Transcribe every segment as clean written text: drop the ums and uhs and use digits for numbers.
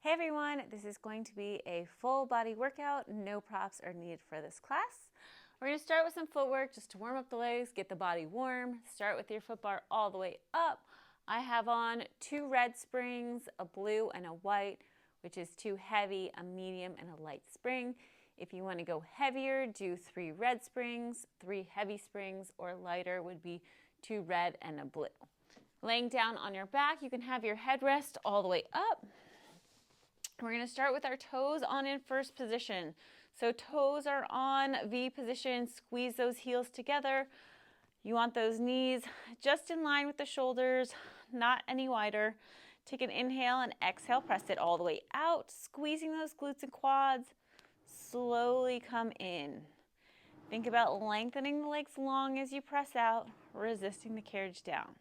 Hey everyone, this is going to be a full body workout. No props are needed for this class. We're going to start with some footwork just to warm up the legs, get the body warm. Start with your foot bar all the way up. I have on 2 red springs, a blue and a white, which is 2 heavy, a medium, and a light spring. If you want to go heavier, do 3 red springs, 3 heavy springs, or lighter would be 2 red and a blue. Laying down on your back, you can have your headrest all the way up. We're going to start with our toes on in first position. So toes are on V position, squeeze those heels together. You want those knees just in line with the shoulders, not any wider. Take an inhale and exhale, press it all the way out, squeezing those glutes and quads. Slowly come in. Think about lengthening the legs long as you press out, resisting the carriage down.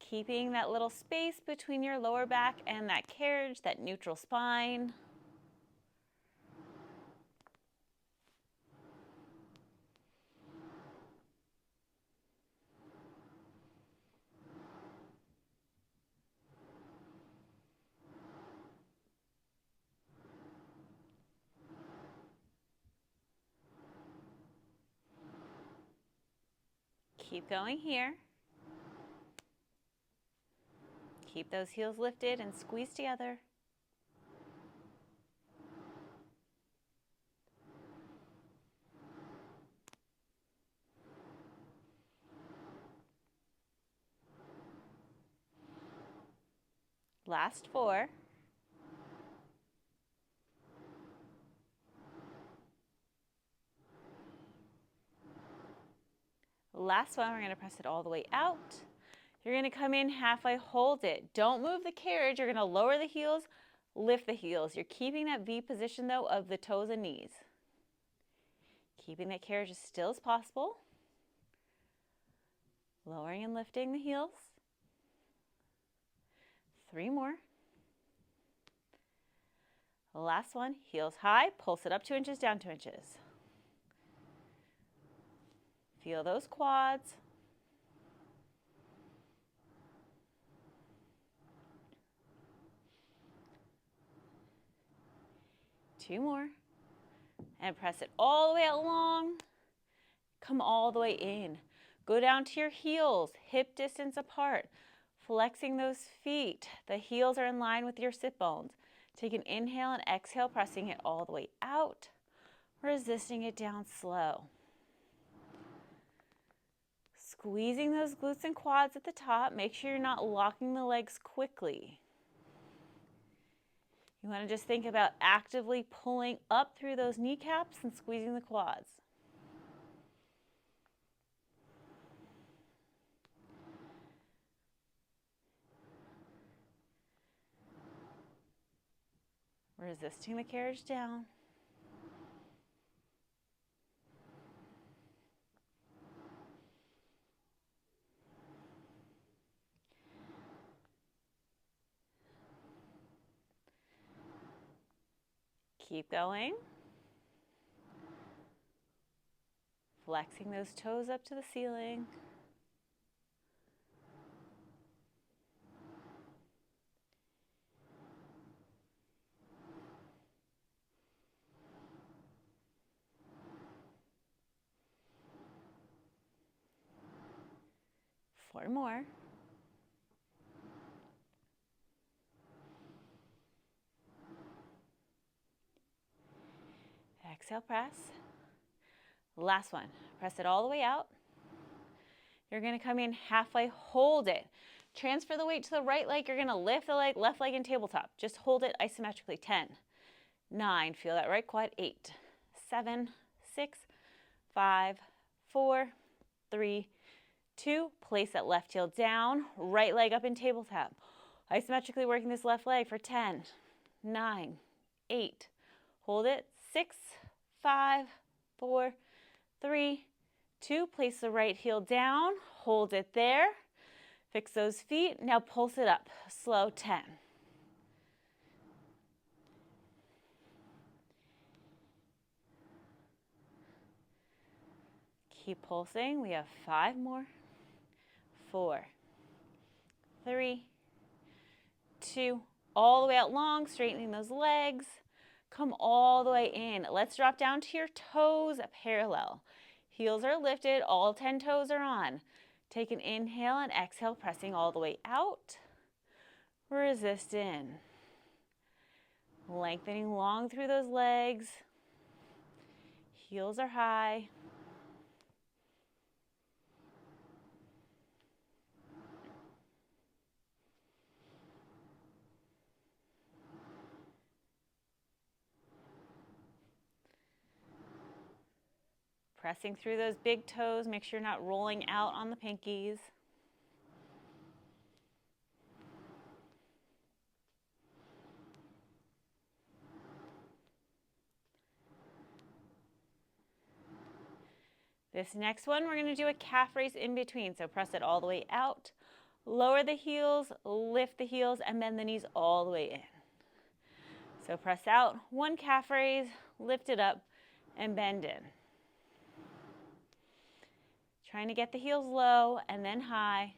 Keeping that little space between your lower back and that carriage, that neutral spine. Keep going here. Keep those heels lifted and squeeze together. Last 4. Last one, we're going to press it all the way out. You're going to come in halfway, hold it. Don't move the carriage. You're going to lower the heels, lift the heels. You're keeping that V position though of the toes and knees. Keeping that carriage as still as possible. Lowering and lifting the heels. 3 more. Last one, heels high, pulse it up 2 inches, down 2 inches. Feel those quads. Two more. And press it all the way out long. Come all the way in. Go down to your heels, hip distance apart. Flexing those feet. The heels are in line with your sit bones. Take an inhale and exhale, pressing it all the way out. Resisting it down slow. Squeezing those glutes and quads at the top. Make sure you're not locking the legs quickly. You want to just think about actively pulling up through those kneecaps and squeezing the quads. Resisting the carriage down. Keep going. Flexing those toes up to the ceiling. Four more. Exhale, press. Last one. Press it all the way out. You're going to come in halfway, hold it. Transfer the weight to the right leg. You're going to lift the leg, left leg in tabletop. Just hold it isometrically. 10, 9, feel that right quad. 8, 7, 6, 5, 4, 3, 2. Place that left heel down, right leg up in tabletop. Isometrically working this left leg for 10, 9, 8. Hold it. 6, 5, 4, 3, 2. Place the right heel down. Hold it there. Fix those feet. Now pulse it up. Slow. 10. Keep pulsing. We have 5 more. 4, 3, 2, all the way out long, straightening those legs. Come all the way in. Let's drop down to your toes parallel. Heels are lifted, all 10 toes are on. Take an inhale and exhale, pressing all the way out. Resist in. Lengthening long through those legs. Heels are high. Pressing through those big toes. Make sure you're not rolling out on the pinkies. This next one, we're going to do a calf raise in between. So press it all the way out. Lower the heels, lift the heels, and bend the knees all the way in. So press out, one calf raise, lift it up, and bend in. Trying to get the heels low and then high.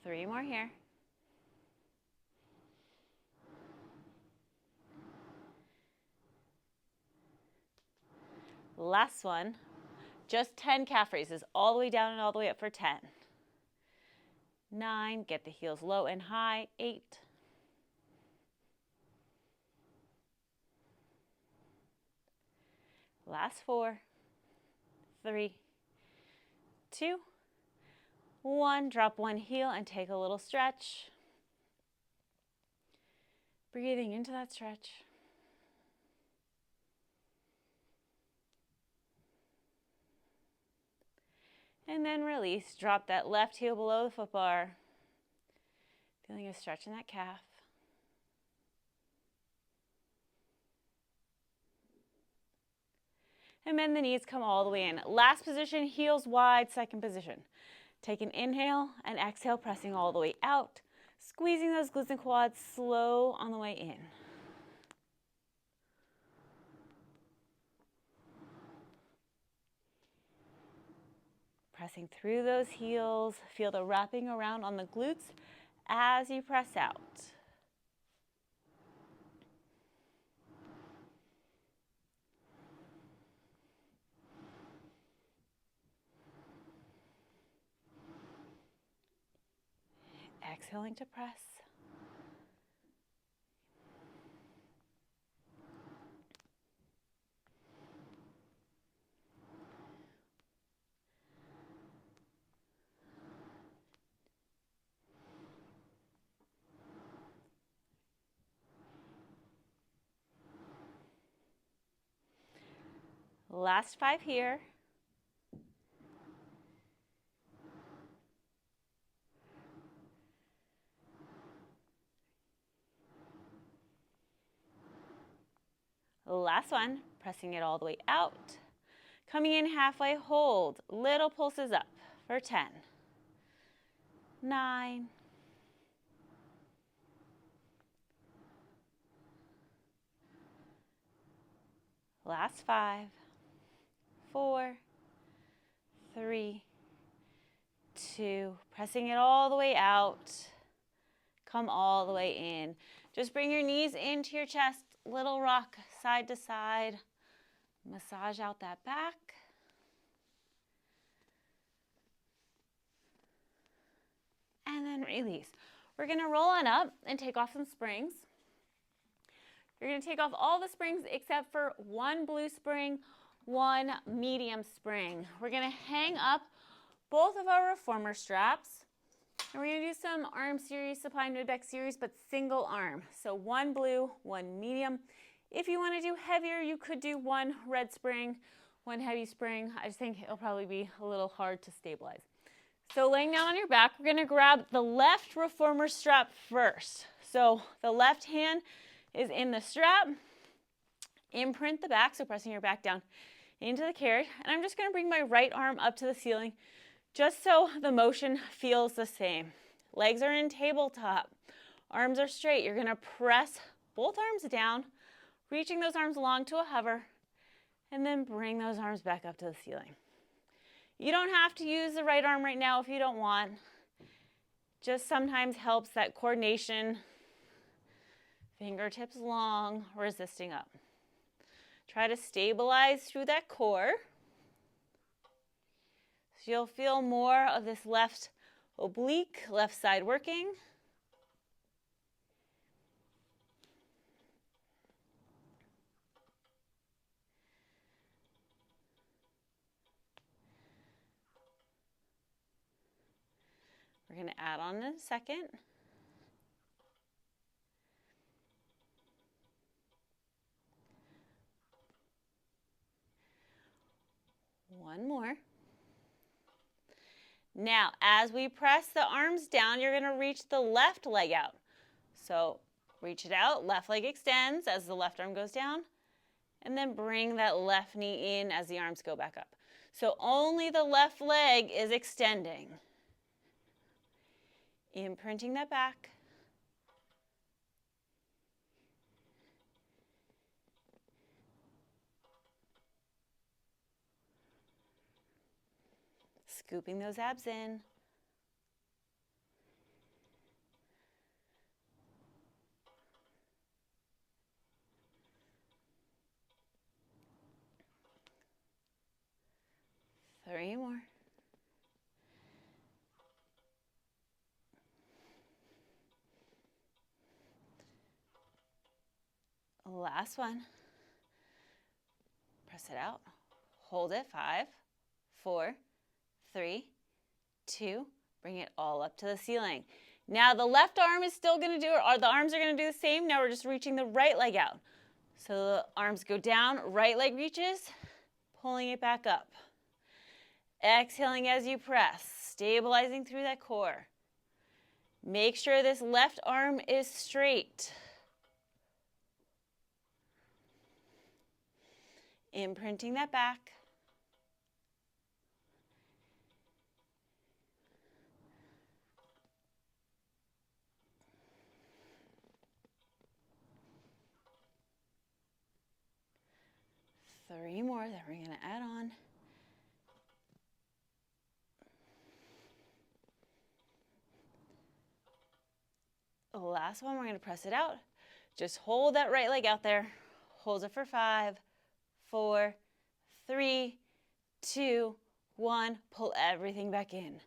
Three more here. Last one, just 10 calf raises, all the way down and all the way up for 10. 9, get the heels low and high. 8. Last 4, 3, 2, 1. Drop one heel and take a little stretch. Breathing into that stretch. And then release. Drop that left heel below the foot bar. Feeling a stretch in that calf. And bend the knees, come all the way in. Last position, heels wide, second position. Take an inhale and exhale, pressing all the way out. Squeezing those glutes and quads, slow on the way in. Pressing through those heels, feel the wrapping around on the glutes as you press out. Exhaling to press. Last 5 here. Last one, pressing it all the way out. Coming in halfway, hold. Little pulses up for 10, 9, 5, 4, 3, 2. Pressing it all the way out. Come all the way in. Just bring your knees into your chest. Little rock side to side. Massage out that back. And then release. We're going to roll on up and take off some springs. You're going to take off all the springs except for one blue spring, one medium spring. We're going to hang up both of our reformer straps. And we're going to do some arm series, supine mid-back series, but single arm. So one blue, one medium. If you want to do heavier, you could do one red spring, one heavy spring. I just think it'll probably be a little hard to stabilize. So laying down on your back, we're going to grab the left reformer strap first. So the left hand is in the strap. Imprint the back, so pressing your back down into the carrot. And I'm just going to bring my right arm up to the ceiling, Just so the motion feels the same. Legs are in tabletop. Arms are straight. You're going to press both arms down, reaching those arms long to a hover, and then bring those arms back up to the ceiling. You don't have to use the right arm right now if you don't want. Just sometimes helps that coordination. Fingertips long, resisting up. Try to stabilize through that core. So you'll feel more of this left oblique, left side working. We're going to add on in a second. One more. Now, as we press the arms down, you're going to reach the left leg out. So reach it out, left leg extends as the left arm goes down, and then bring that left knee in as the arms go back up. So only the left leg is extending. Imprinting that back. Scooping those abs in. Three more. Last one. Press it out. Hold it. 5, 4, 3, 2. Bring it all up to the ceiling. Now the left arm is still going to do, or the arms are going to do the same. Now we're just reaching the right leg out. So the arms go down, right leg reaches, pulling it back up. Exhaling as you press, stabilizing through that core. Make sure this left arm is straight. Imprinting that back. Three more that we're going to add on. The last one, we're going to press it out. Just hold that right leg out there. Hold it for 5, 4, 3, 2, 1. Pull everything back in.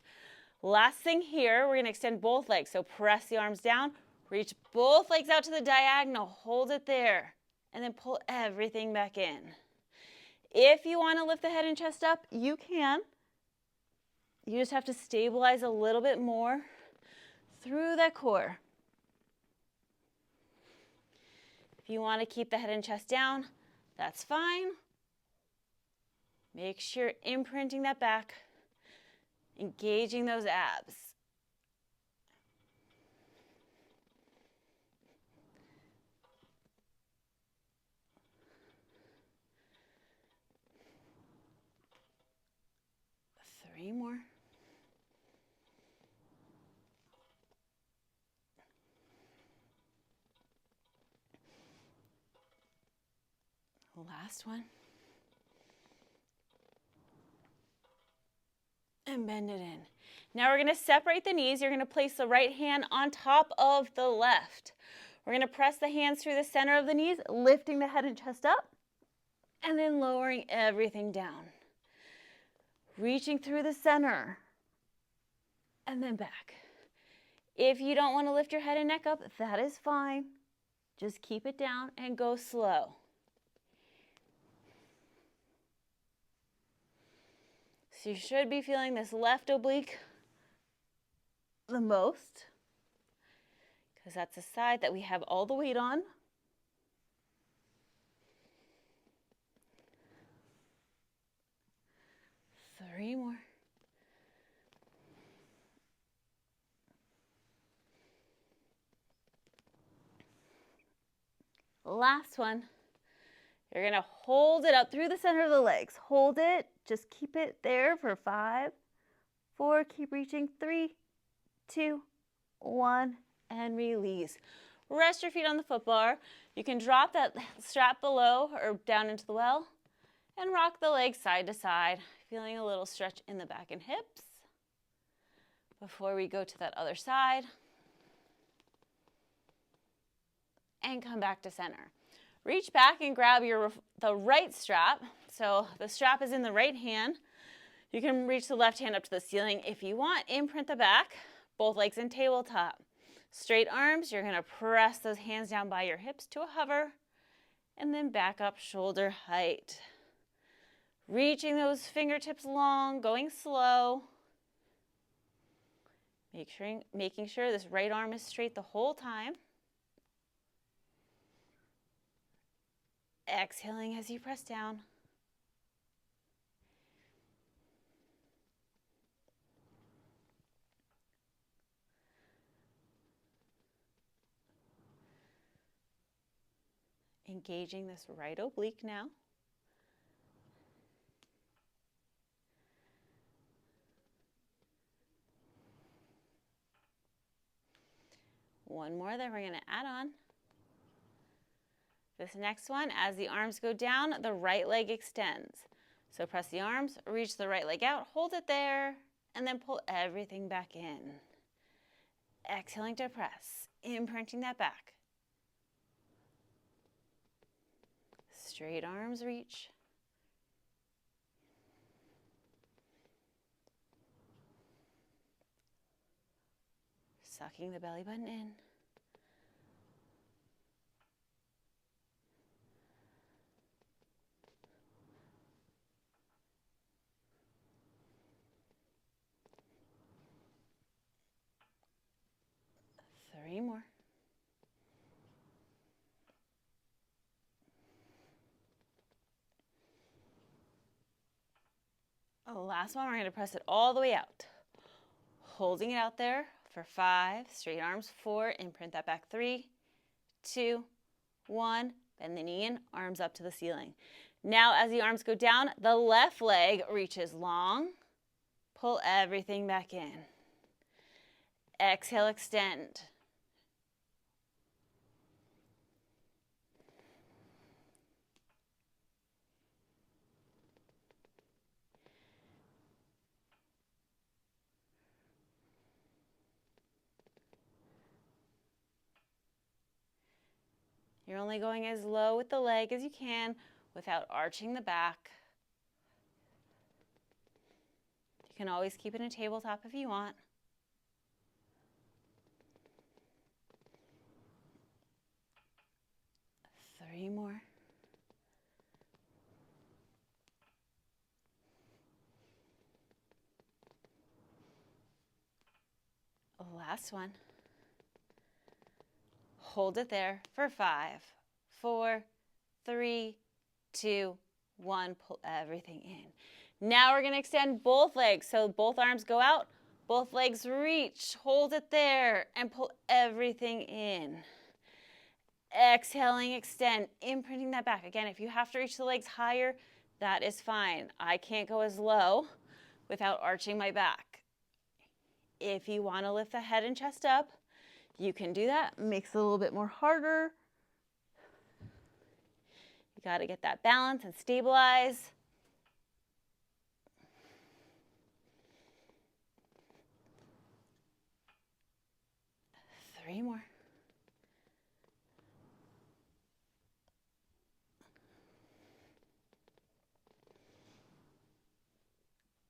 Last thing here, we're going to extend both legs. So press the arms down, reach both legs out to the diagonal, hold it there, and then pull everything back in. If you want to lift the head and chest up, you can. You just have to stabilize a little bit more through that core. If you want to keep the head and chest down, that's fine. Make sure imprinting that back, engaging those abs. Three more. Last one. And bend it in. Now we're going to separate the knees. You're going to place the right hand on top of the left. We're going to press the hands through the center of the knees, lifting the head and chest up, and then lowering everything down. Reaching through the center, and then back. If you don't want to lift your head and neck up, that is fine. Just keep it down and go slow. So you should be feeling this left oblique the most, because that's the side that we have all the weight on. Three more. Last one. You're going to hold it up through the center of the legs. Hold it. Just keep it there for 5, 4, keep reaching, 3, 2, 1, and release. Rest your feet on the foot bar. You can drop that strap below or down into the well and rock the legs side to side, feeling a little stretch in the back and hips. Before we go to that other side, and come back to center. Reach back and grab the right strap. So the strap is in the right hand. You can reach the left hand up to the ceiling if you want. Imprint the back, both legs in tabletop. Straight arms, you're going to press those hands down by your hips to a hover, and then back up shoulder height. Reaching those fingertips long, going slow. Making sure this right arm is straight the whole time. Exhaling as you press down. Engaging this right oblique now. One more that we're going to add on. This next one, as the arms go down, the right leg extends. So press the arms, reach the right leg out, hold it there, and then pull everything back in. Exhaling to press, imprinting that back. Straight arms reach. Sucking the belly button in. Three more. The last one, we're going to press it all the way out. Holding it out there for 5, straight arms, 4, imprint that back, 3, 2, 1, bend the knee in, arms up to the ceiling. Now as the arms go down, the left leg reaches long, pull everything back in. Exhale, extend. You're only going as low with the leg as you can without arching the back. You can always keep it in a tabletop if you want. Three more. Last one. Hold it there for 5, 4, 3, 2, 1. Pull everything in. Now we're going to extend both legs. So both arms go out, both legs reach. Hold it there and pull everything in. Exhaling, extend, imprinting that back. Again, if you have to reach the legs higher, that is fine. I can't go as low without arching my back. If you want to lift the head and chest up, you can do that. Makes it a little bit more harder. You got to get that balance and stabilize. Three more.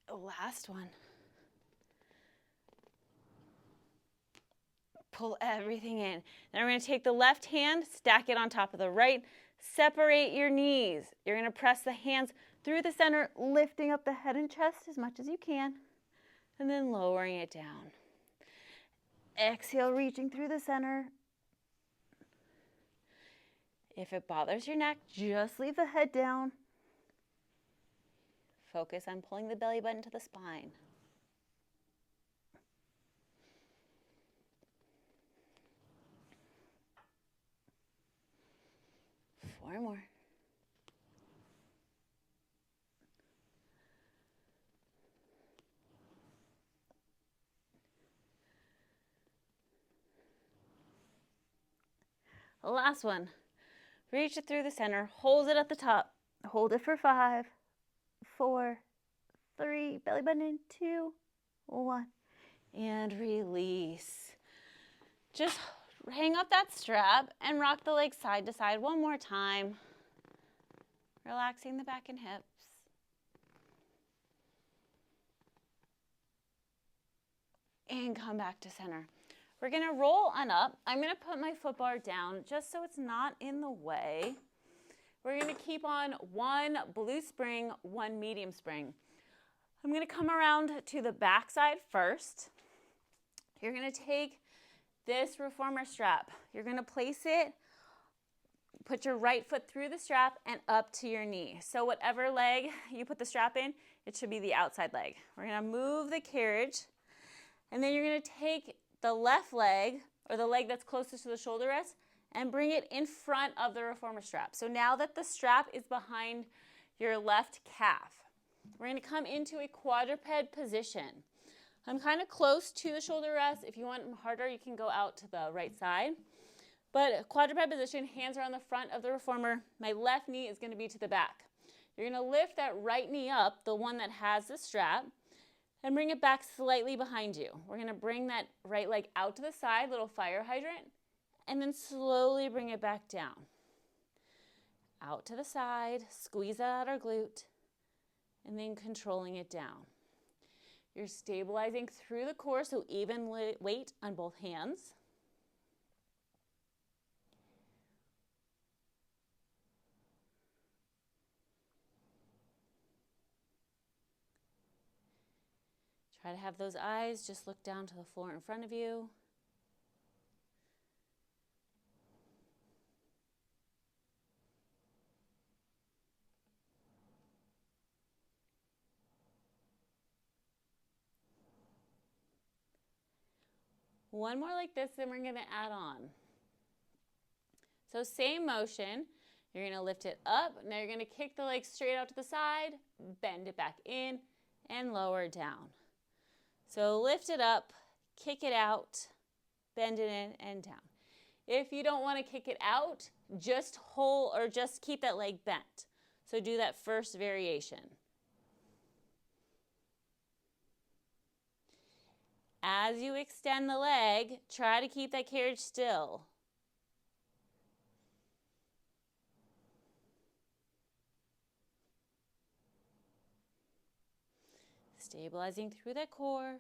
Last one. Pull everything in. Then we're going to take the left hand, stack it on top of the right, separate your knees. You're going to press the hands through the center, lifting up the head and chest as much as you can, and then lowering it down. Exhale, reaching through the center. If it bothers your neck, just leave the head down. Focus on pulling the belly button to the spine. Four more. Last one. Reach it through the center, hold it at the top. Hold it for 5, 4, 3, belly button in, 2, 1, and release. Just hang up that strap and rock the legs side to side one more time, relaxing the back and hips. And come back to center. We're going to roll on up. I'm going to put my foot bar down just so it's not in the way. We're going to keep on 1 blue spring, 1 medium spring. I'm going to come around to the back side first. You're going to take this reformer strap. You're going to place it, put your right foot through the strap and up to your knee. So whatever leg you put the strap in, it should be the outside leg. We're going to move the carriage, and then you're going to take the left leg, or the leg that's closest to the shoulder rest, and bring it in front of the reformer strap. So now that the strap is behind your left calf, we're going to come into a quadruped position. I'm kind of close to the shoulder rest. If you want harder, you can go out to the right side. But quadruped position, hands are on the front of the reformer. My left knee is going to be to the back. You're going to lift that right knee up, the one that has the strap, and bring it back slightly behind you. We're going to bring that right leg out to the side, little fire hydrant, and then slowly bring it back down. Out to the side, squeeze out our glute, and then controlling it down. You're stabilizing through the core, so even weight on both hands. Try to have those eyes just look down to the floor in front of you. One more like this, then we're going to add on. So same motion. You're going to lift it up. Now you're going to kick the leg straight out to the side, bend it back in, and lower down. So lift it up, kick it out, bend it in and down. If you don't want to kick it out, just hold or just keep that leg bent. So do that first variation. As you extend the leg, try to keep that carriage still. Stabilizing through that core.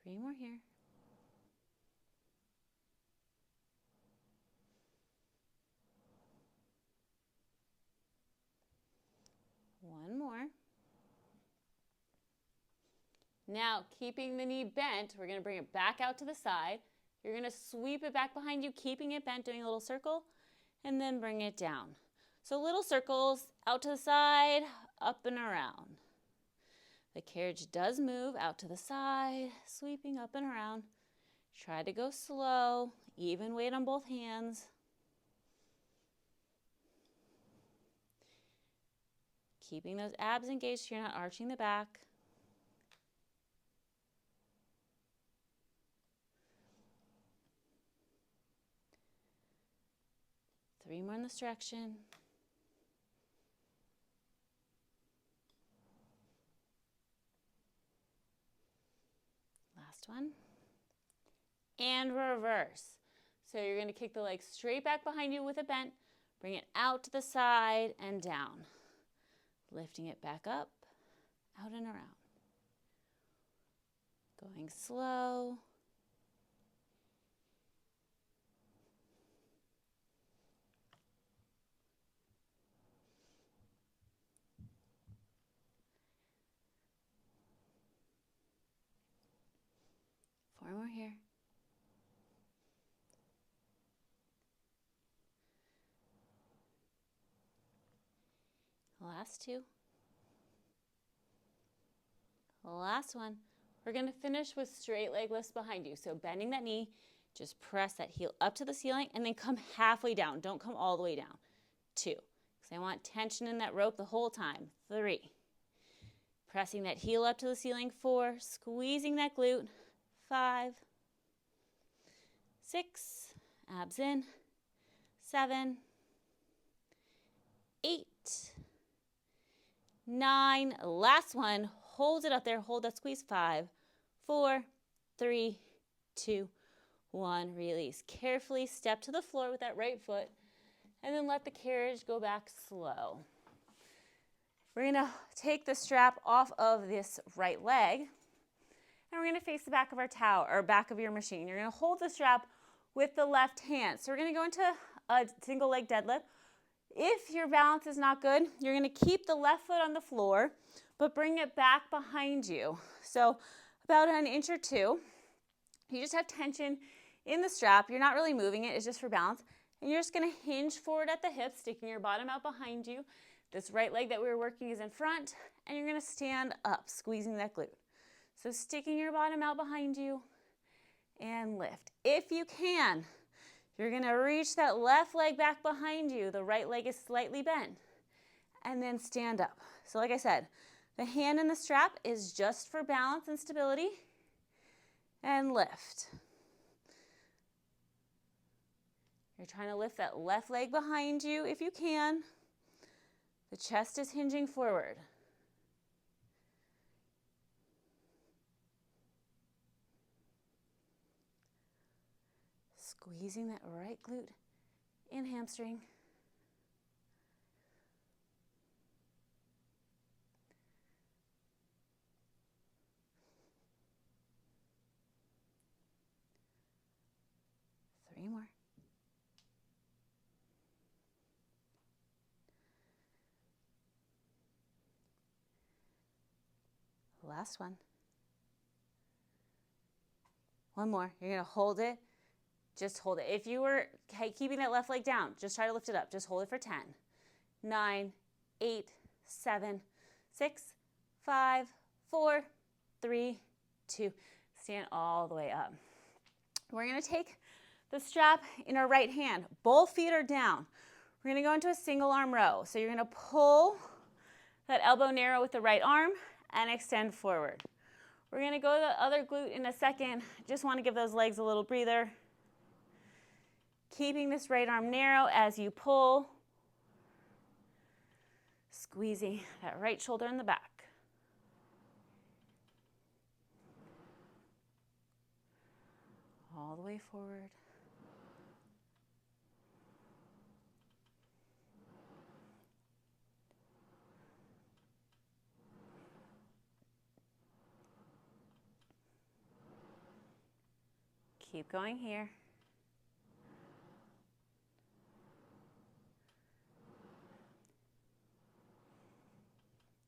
Three more here. One more. Now, keeping the knee bent, we're going to bring it back out to the side. You're going to sweep it back behind you, keeping it bent, doing a little circle, and then bring it down. So little circles out to the side, up and around. The carriage does move out to the side, sweeping up and around. Try to go slow, even weight on both hands. Keeping those abs engaged so you're not arching the back. Three more in this direction. Last one. And reverse. So you're going to kick the leg straight back behind you with a bent. Bring it out to the side and down. Lifting it back up, out and around. Going slow. Four more here. Last two. Last one. We're going to finish with straight leg lifts behind you. So bending that knee, just press that heel up to the ceiling and then come halfway down. Don't come all the way down. 2. Because I want tension in that rope the whole time. 3. Pressing that heel up to the ceiling. 4, squeezing that glute. 5, 6, abs in. 7, 8, 9, last one. Hold it up there. Hold that squeeze. 5, 4, 3, 2, 1. Release. Carefully step to the floor with that right foot, and then let the carriage go back slow. We're going to take the strap off of this right leg, and we're going to face the back of our towel, or back of your machine. You're going to hold the strap with the left hand. So we're going to go into a single leg deadlift. If your balance is not good, you're going to keep the left foot on the floor, but bring it back behind you. So about an inch or two. You just have tension in the strap. You're not really moving it. It's just for balance. And you're just going to hinge forward at the hips, sticking your bottom out behind you. This right leg that we were working is in front, and you're going to stand up, squeezing that glute. So sticking your bottom out behind you and lift. If you can, you're going to reach that left leg back behind you. The right leg is slightly bent. And then stand up. So like I said, the hand in the strap is just for balance and stability. And lift. You're trying to lift that left leg behind you if you can. The chest is hinging forward. Squeezing that right glute and hamstring. Three more. Last one. One more. You're going to hold it. Just hold it. If you were keeping that left leg down, just try to lift it up. Just hold it for 10, 9, 8, 7, 6, 5, 4, 3, 2. Stand all the way up. We're going to take the strap in our right hand. Both feet are down. We're going to go into a single arm row. So you're going to pull that elbow narrow with the right arm and extend forward. We're going to go to the other glute in a second. Just want to give those legs a little breather. Keeping this right arm narrow as you pull. Squeezing that right shoulder in the back. All the way forward. Keep going here.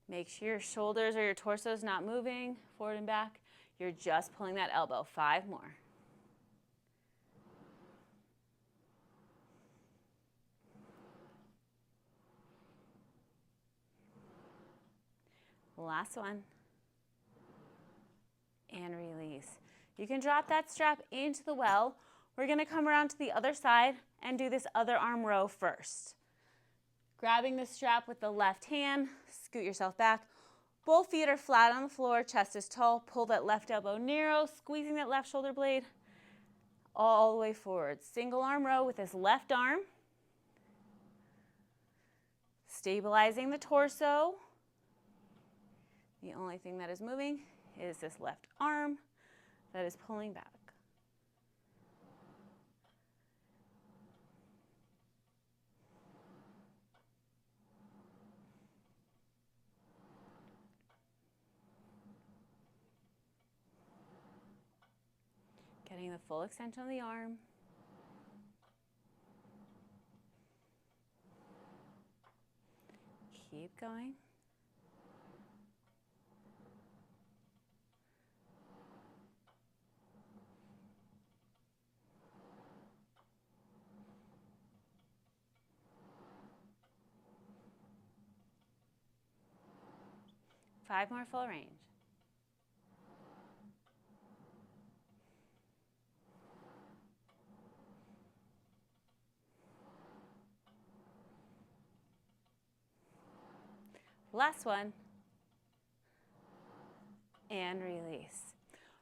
Make sure your shoulders or your torso is not moving forward and back. You're just pulling that elbow. 5 more. Last one. And release. You can drop that strap into the well. We're going to come around to the other side and do this other arm row first. Grabbing the strap with the left hand, scoot yourself back. Both feet are flat on the floor, chest is tall. Pull that left elbow narrow, squeezing that left shoulder blade all the way forward. Single arm row with this left arm. Stabilizing the torso. The only thing that is moving is this left arm that is pulling back. Getting the full extension of the arm. Keep going. Five more full range. Last one. and release.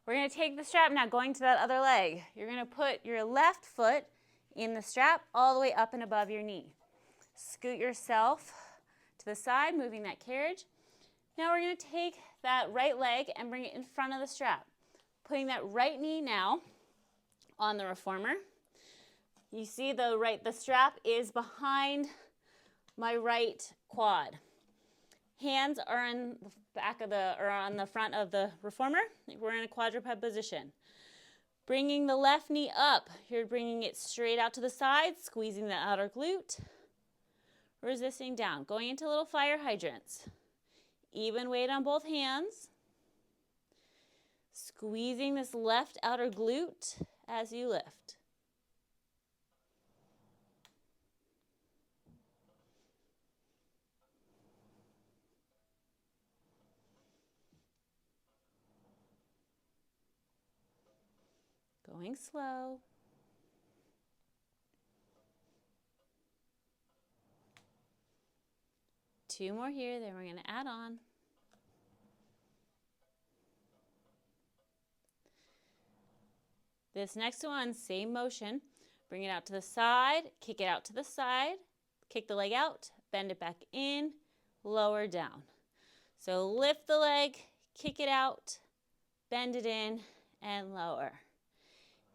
We're going to take the strap now, going to that other leg. You're going to put your left foot in the strap all the way up and above your knee. Scoot yourself to the side, moving that carriage. Now we're going to take that right leg and bring it in front of the strap. Putting that right knee now on the reformer. You see the strap is behind my right quad. Hands are on the back of on the front of the reformer. We're in a quadruped position. Bringing the left knee up. You're bringing it straight out to the side, squeezing the outer glute. Resisting down, going into little fire hydrants. Even weight on both hands. Squeezing this left outer glute as you lift. Going slow. Two more here, then we're going to add on. This next one, same motion. Bring it out to the side, kick it out to the side, kick the leg out, bend it back in, lower down. So lift the leg, kick it out, bend it in, and lower.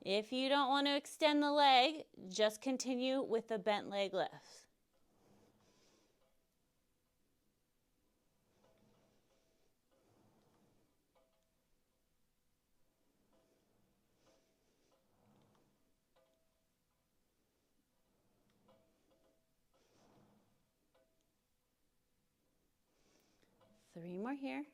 If you don't want to extend the leg, just continue with the bent leg lift. Three more here.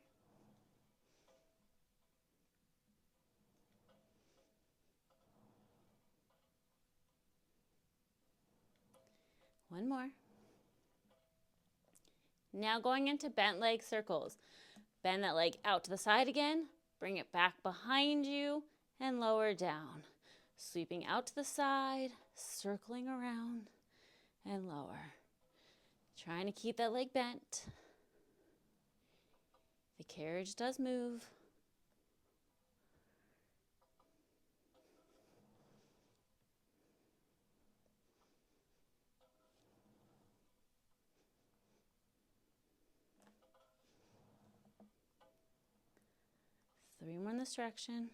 One more. Now going into bent leg circles. Bend that leg out to the side again, bring it back behind you, and lower down. Sweeping out to the side, circling around, and lower. Trying to keep that leg bent. The carriage does move. Three more in this direction.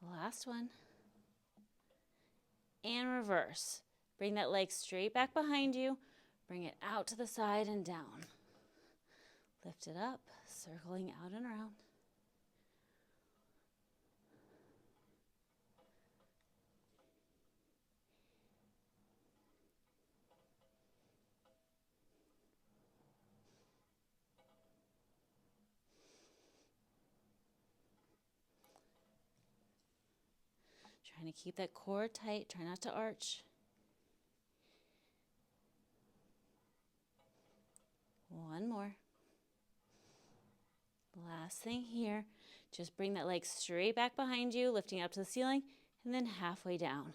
Last one. And reverse. Bring that leg straight back behind you. Bring it out to the side and down. Lift it up, circling out and around. Trying to keep that core tight. Try not to arch. One more. Last thing here. Just bring that leg straight back behind you, lifting up to the ceiling, and then halfway down.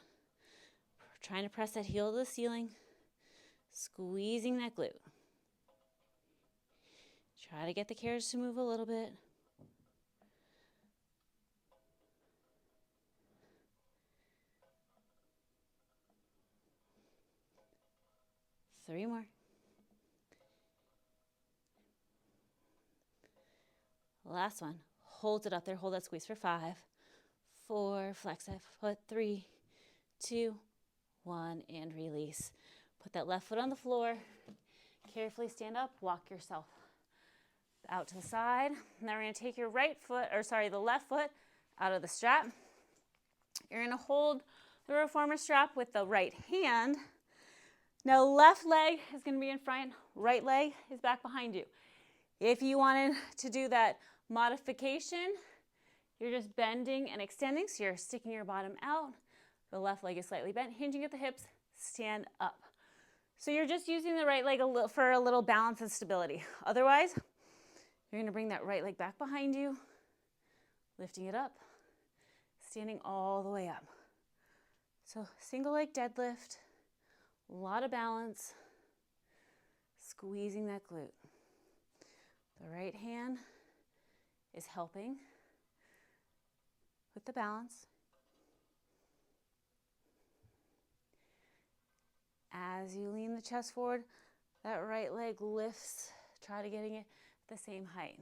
Trying to press that heel to the ceiling, squeezing that glute. Try to get the carriage to move a little bit. Three more. Last one. Hold it up there. Hold that squeeze for 5, 4, flex that foot, 3, 2, 1, and release. Put that left foot on the floor. Carefully stand up. Walk yourself out to the side. Now we're going to take your the left foot out of the strap. You're going to hold the reformer strap with the right hand. Now left leg is going to be in front, right leg is back behind you. If you wanted to do that modification, you're just bending and extending, so you're sticking your bottom out. The left leg is slightly bent, hinging at the hips, stand up. So you're just using the right leg for a little balance and stability. Otherwise, you're going to bring that right leg back behind you, lifting it up, standing all the way up. So single leg deadlift, a lot of balance. Squeezing that glute. The right hand is helping with the balance. As you lean the chest forward, that right leg lifts. Try to getting it the same height.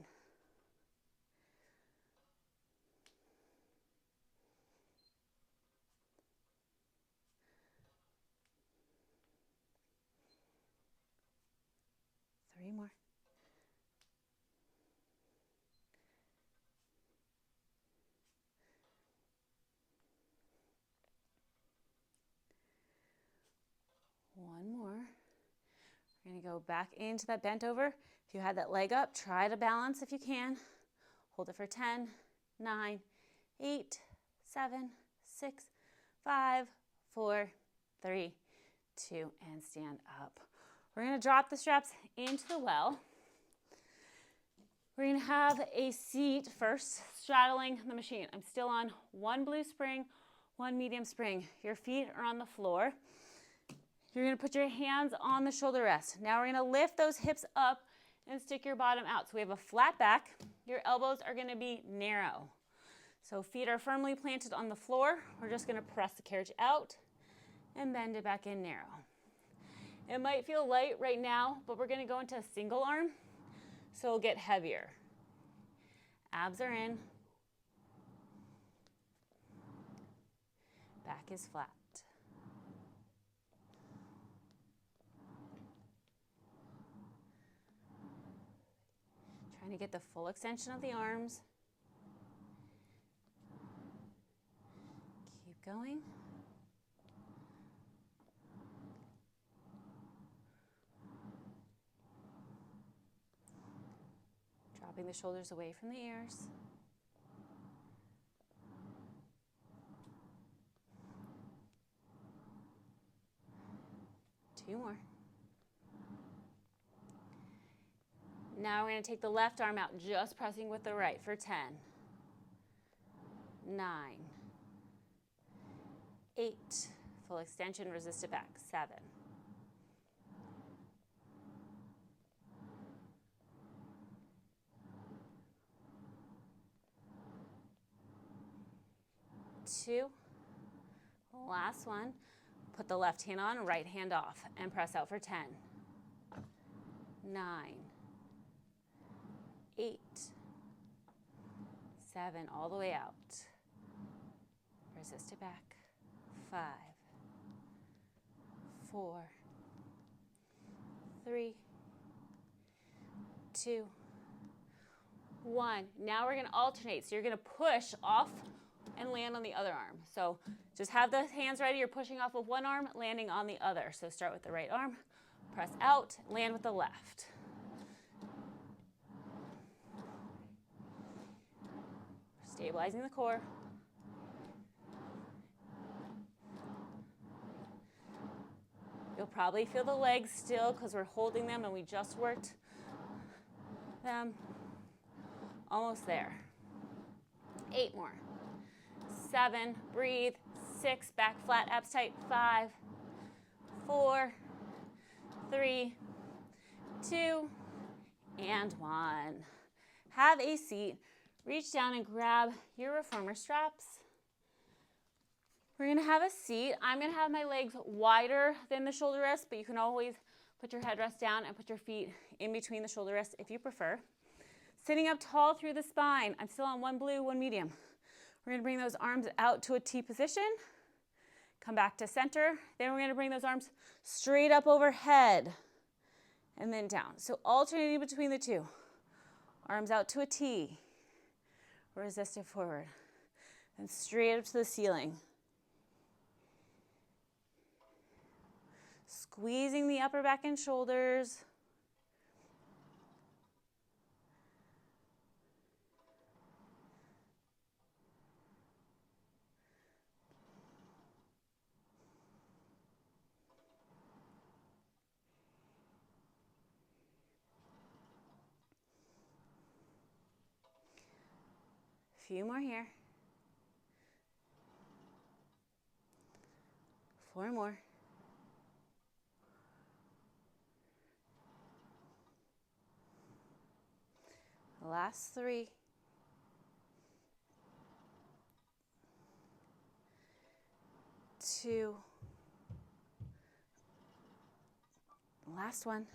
Three more. One more. We're going to go back into that bent over. If you had that leg up, try to balance if you can. Hold it for 10, 9, 8, 7, 6, 5, 4, 3, 2, and stand up. We're going to drop the straps into the well. We're going to have a seat first, straddling the machine. I'm still on one blue spring, one medium spring. Your feet are on the floor. You're going to put your hands on the shoulder rest. Now we're going to lift those hips up and stick your bottom out. So we have a flat back. Your elbows are going to be narrow. So feet are firmly planted on the floor. We're just going to press the carriage out and bend it back in narrow. It might feel light right now, but we're going to go into a single arm, so it'll get heavier. Abs are in. Back is flat. Trying to get the full extension of the arms. Keep going. Dropping the shoulders away from the ears. Two more. Now we're going to take the left arm out, just pressing with the right for 10, 9, 8, full extension, resist it back, 7, 2, last one. Put the left hand on, right hand off, and press out for 10, 9, 8, 7, all the way out. Resist it back. 5, 4, 3, 2, 1. Now we're going to alternate. So you're going to push off and land on the other arm. So just have the hands ready. You're pushing off with one arm, landing on the other. So start with the right arm, press out, land with the left. Stabilizing the core. You'll probably feel the legs still because we're holding them and we just worked them. Almost there. 8 more. 7, breathe. 6, back flat, abs tight. 5, 4, 3, 2, and 1. Have a seat. Reach down and grab your reformer straps. We're going to have a seat. I'm going to have my legs wider than the shoulder rest, but you can always put your headrest down and put your feet in between the shoulder rests if you prefer. Sitting up tall through the spine. I'm still on one blue, one medium. We're going to bring those arms out to a T position. Come back to center. Then we're going to bring those arms straight up overhead and then down. So alternating between the two. Arms out to a T. Resist it forward. And straight up to the ceiling. Squeezing the upper back and shoulders. Few more here. 4 more. Last 3. 2. Last one.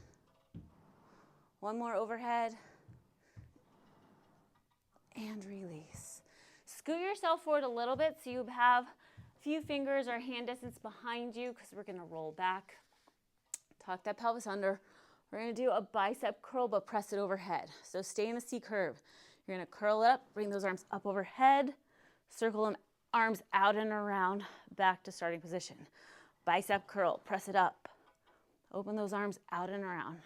One more overhead. And release. Scoot yourself forward a little bit so you have a few fingers or hand distance behind you because we're going to roll back. Tuck that pelvis under. We're going to do a bicep curl, but press it overhead. So stay in the C curve. You're going to curl it up, bring those arms up overhead, circle them, arms out and around, back to starting position. Bicep curl, press it up. Open those arms out and around.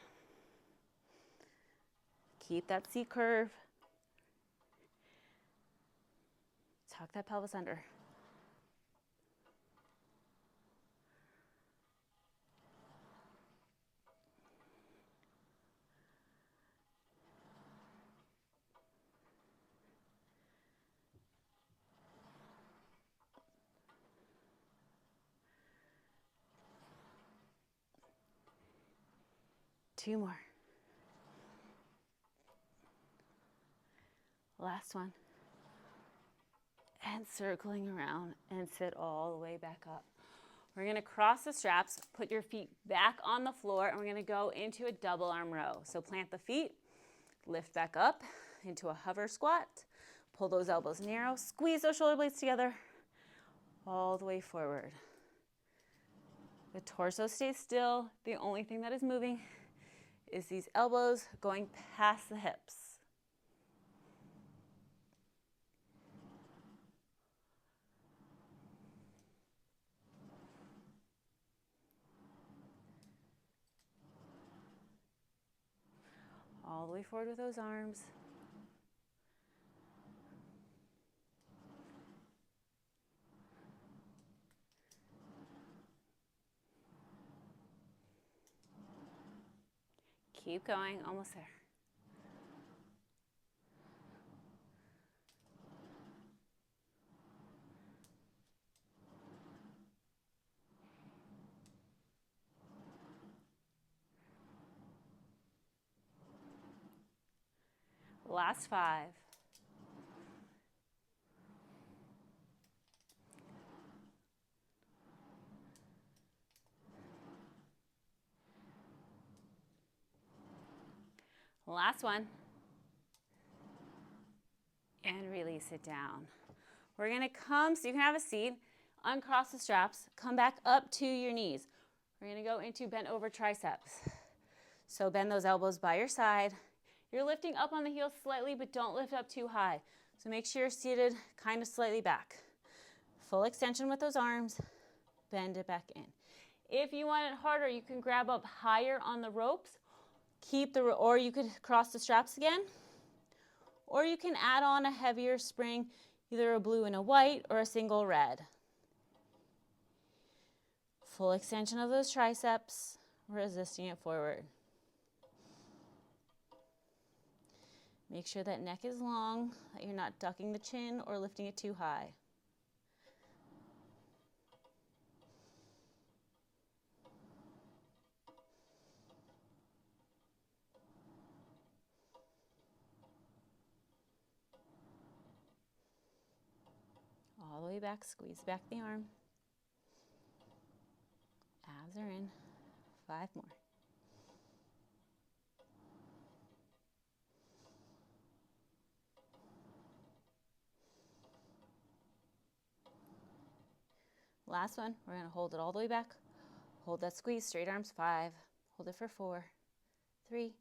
Keep that C curve. Tuck that pelvis under. Two more. Last one. And circling around and sit all the way back up. We're going to cross the straps, put your feet back on the floor, and we're going to go into a double arm row. So plant the feet, lift back up into a hover squat, pull those elbows narrow, squeeze those shoulder blades together, all the way forward. The torso stays still. The only thing that is moving is these elbows going past the hips. All the way forward with those arms. Keep going, almost there. Last 5. Last one. And release it down. We're going to come, so you can have a seat, uncross the straps, come back up to your knees. We're going to go into bent over triceps. So bend those elbows by your side. You're lifting up on the heels slightly, but don't lift up too high. So make sure you're seated kind of slightly back. Full extension with those arms. Bend it back in. If you want it harder, you can grab up higher on the ropes. Or you could cross the straps again. Or you can add on a heavier spring, either a blue and a white or a single red. Full extension of those triceps, resisting it forward. Make sure that neck is long, that you're not ducking the chin or lifting it too high. All the way back, squeeze back the arm. Abs are in. 5 more. Last one, we're going to hold it all the way back. Hold that squeeze, straight arms, 5. Hold it for 4, 3,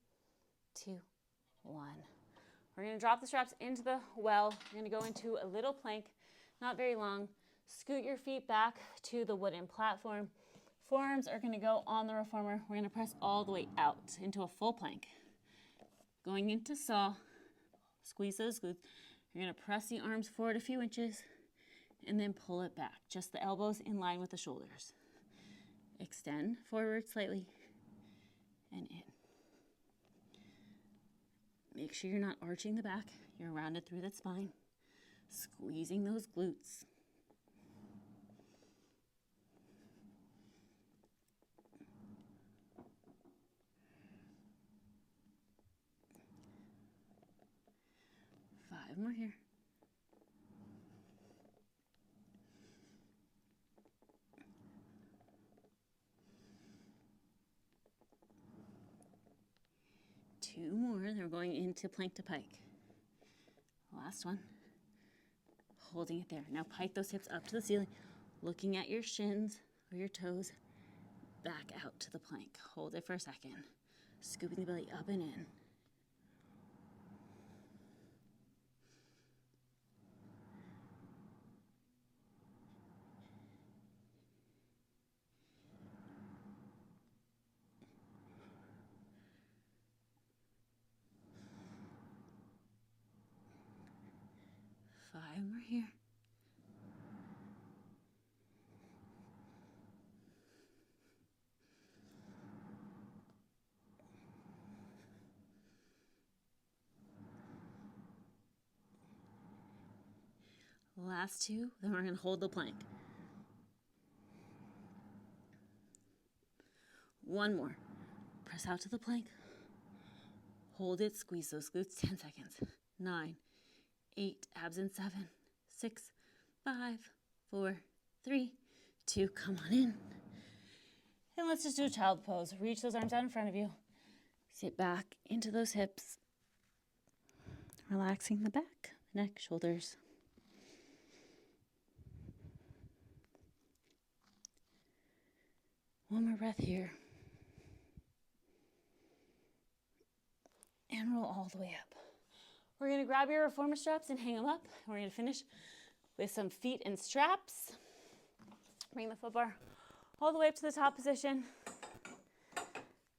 2, 1. We're going to drop the straps into the well. We're going to go into a little plank, not very long. Scoot your feet back to the wooden platform. Forearms are going to go on the reformer. We're going to press all the way out into a full plank. Going into saw, squeeze those glutes. You're going to press the arms forward a few inches and then pull it back. Just the elbows in line with the shoulders. Extend forward slightly and in. Make sure you're not arching the back. You're rounded through that spine. Squeezing those glutes. more here. Two more. Then we're going into plank to pike. Last one. Holding it there. Now pike those hips up to the ceiling, looking at your shins or your toes, back out to the plank. Hold it for a second. Scooping the belly up and in. Five more here. Last two, then we're going to hold the plank. One more. Press out to the plank. Hold it, squeeze those glutes, 10 seconds. 9, 8, abs in 7, 6, 5, 4, 3, 2, come on in. And let's just do a child pose. Reach those arms out in front of you. Sit back into those hips. Relaxing the back, neck, shoulders. One more breath here. And roll all the way up. We're going to grab your reformer straps and hang them up. We're going to finish with some feet and straps. Bring the foot bar all the way up to the top position.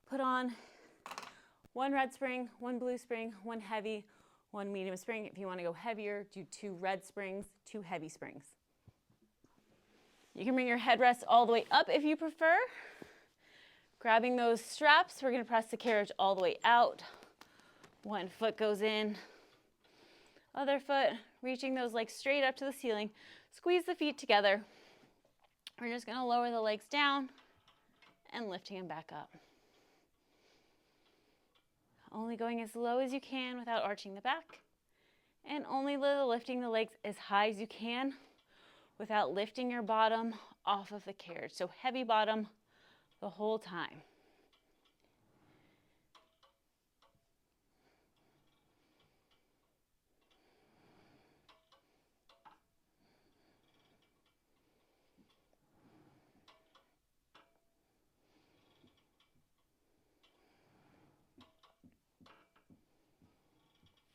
Put on one red spring, one blue spring, one heavy, one medium spring. If you want to go heavier, do 2 red springs, 2 heavy springs. You can bring your headrest all the way up if you prefer. Grabbing those straps, we're going to press the carriage all the way out. One foot goes in, other foot, reaching those legs straight up to the ceiling. Squeeze the feet together. We're just going to lower the legs down and lifting them back up. Only going as low as you can without arching the back, and only lifting the legs as high as you can without lifting your bottom off of the carriage. So heavy bottom the whole time.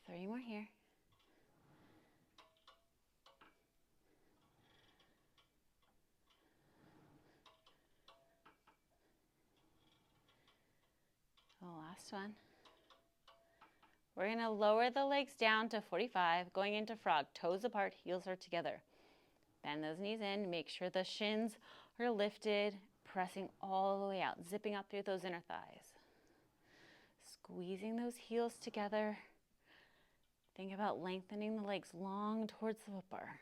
Three more here. The last one. We're going to lower the legs down to 45, going into frog. Toes apart, heels are together. Bend those knees in. Make sure the shins are lifted, pressing all the way out, zipping up through those inner thighs. Squeezing those heels together. Think about lengthening the legs long towards the foot bar.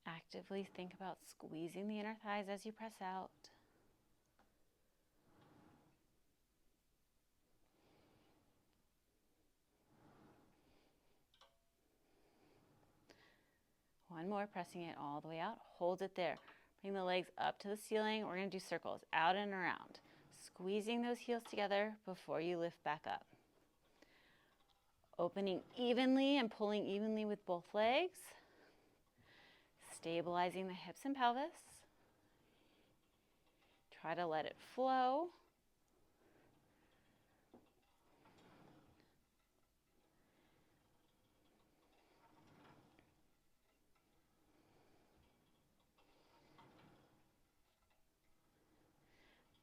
Actively think about squeezing the inner thighs as you press out. One more, pressing it all the way out. Hold it there. Bring the legs up to the ceiling. We're going to do circles, out and around. Squeezing those heels together before you lift back up. Opening evenly and pulling evenly with both legs. Stabilizing the hips and pelvis. Try to let it flow.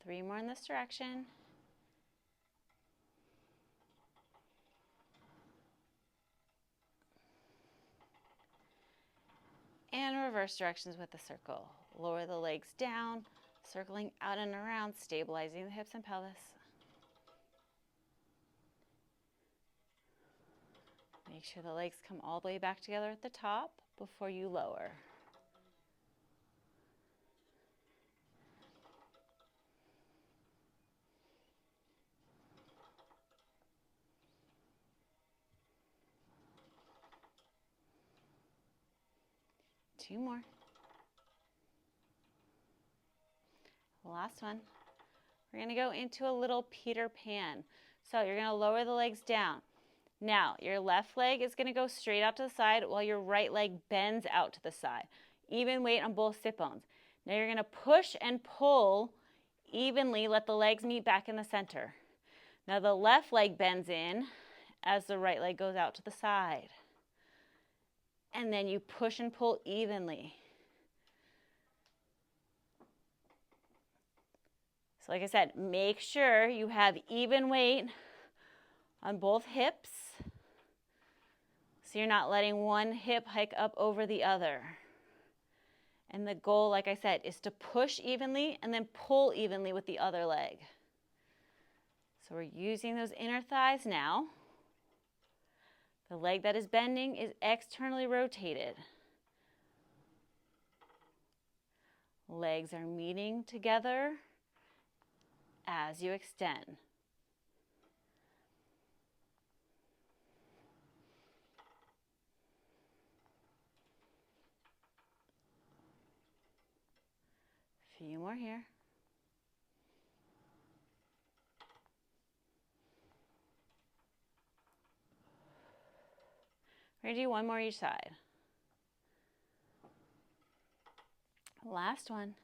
Three more in this direction. And reverse directions with the circle. Lower the legs down, circling out and around, stabilizing the hips and pelvis. Make sure the legs come all the way back together at the top. before you lower. Two more. Last one. We're going to go into a little Peter Pan. So you're going to lower the legs down. Now, your left leg is going to go straight out to the side while your right leg bends out to the side. Even weight on both sit bones. Now you're going to push and pull evenly, let the legs meet back in the center. Now the left leg bends in as the right leg goes out to the side. And then you push and pull evenly. So like I said, make sure you have even weight on both hips, so you're not letting one hip hike up over the other. And the goal, like I said, is to push evenly and then pull evenly with the other leg. So we're using those inner thighs now. The leg that is bending is externally rotated. Legs are meeting together as you extend. A few more here. We're going to do one more each side. Last one.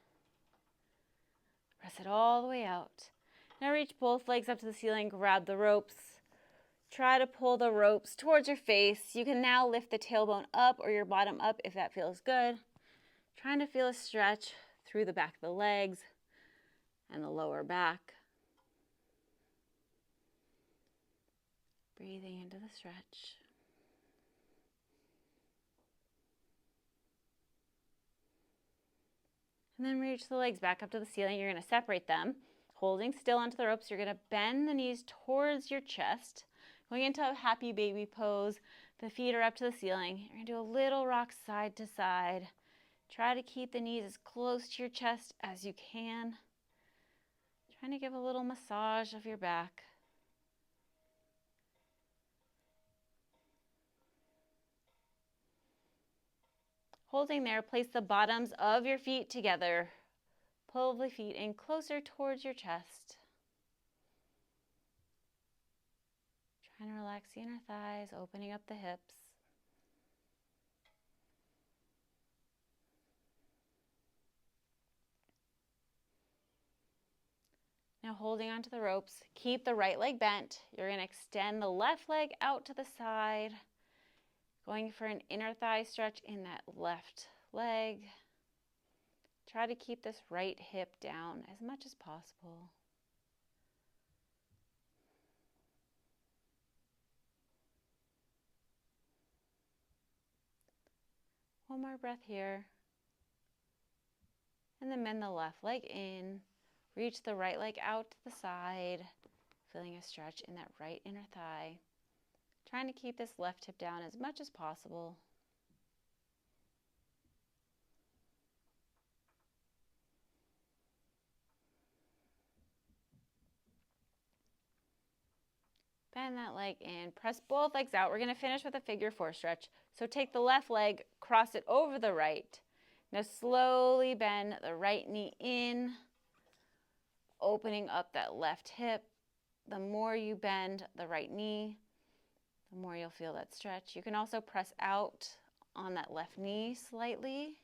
Press it all the way out. Now reach both legs up to the ceiling, grab the ropes. Try to pull the ropes towards your face. You can now lift the tailbone up or your bottom up if that feels good. Trying to feel a stretch through the back of the legs and the lower back. Breathing into the stretch. And then reach the legs back up to the ceiling. You're going to separate them. Holding still onto the ropes, you're going to bend the knees towards your chest. Going into a happy baby pose. The feet are up to the ceiling. You're going to do a little rock side to side. Try to keep the knees as close to your chest as you can. Trying to give a little massage of your back. Holding there, place the bottoms of your feet together. Pull the feet in closer towards your chest. Trying to relax the inner thighs, opening up the hips. Now holding onto the ropes, keep the right leg bent. You're going to extend the left leg out to the side. Going for an inner thigh stretch in that left leg. Try to keep this right hip down as much as possible. One more breath here. And then bend the left leg in. Reach the right leg out to the side. Feeling a stretch in that right inner thigh. Trying to keep this left hip down as much as possible. Bend that leg in. Press both legs out. We're going to finish with a figure four stretch. So take the left leg, cross it over the right. Now slowly bend the right knee in, opening up that left hip. The more you bend the right knee, the more you'll feel that stretch. You can also press out on that left knee slightly.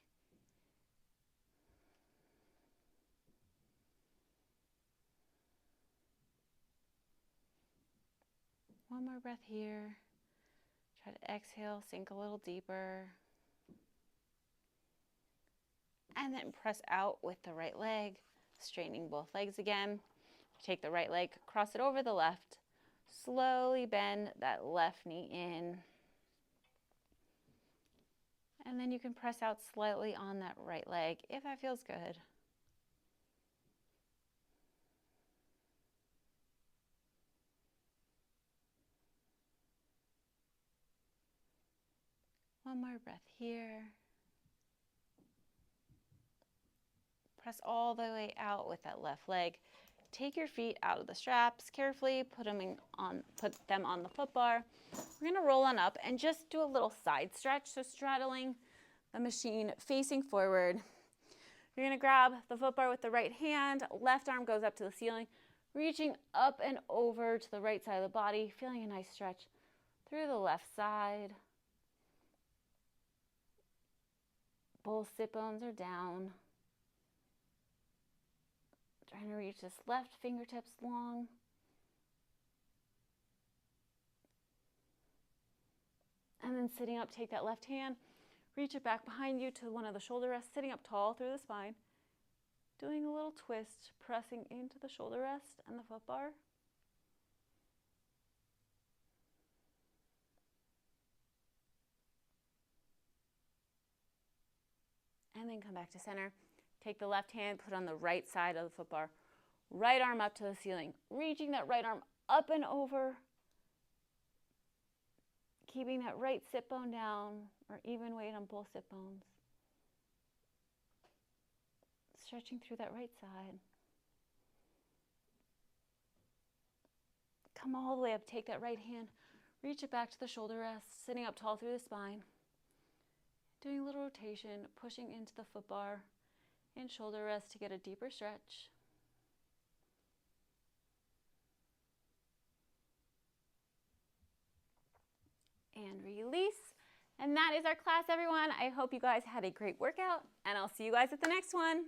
One more breath here. Try to exhale, sink a little deeper. And then press out with the right leg, straightening both legs again. Take the right leg, cross it over the left. Slowly bend that left knee in. And then you can press out slightly on that right leg if that feels good. One more breath here. Press all the way out with that left leg. Take your feet out of the straps carefully, put them on the foot bar. We're gonna roll on up and just do a little side stretch, so straddling the machine facing forward. You're gonna grab the foot bar with the right hand, left arm goes up to the ceiling, reaching up and over to the right side of the body, feeling a nice stretch through the left side. Both sit bones are down. Trying to reach this left fingertips long. And then sitting up, take that left hand, reach it back behind you to one of the shoulder rests, sitting up tall through the spine. Doing a little twist, pressing into the shoulder rest and the foot bar. And then come back to center. Take the left hand, put on the right side of the foot bar. Right arm up to the ceiling, reaching that right arm up and over. Keeping that right sit bone down, or even weight on both sit bones. Stretching through that right side. Come all the way up, take that right hand, reach it back to the shoulder rest, sitting up tall through the spine. Doing a little rotation, pushing into the foot bar and shoulder rest to get a deeper stretch. And release. And that is our class, everyone. I hope you guys had a great workout, and I'll see you guys at the next one.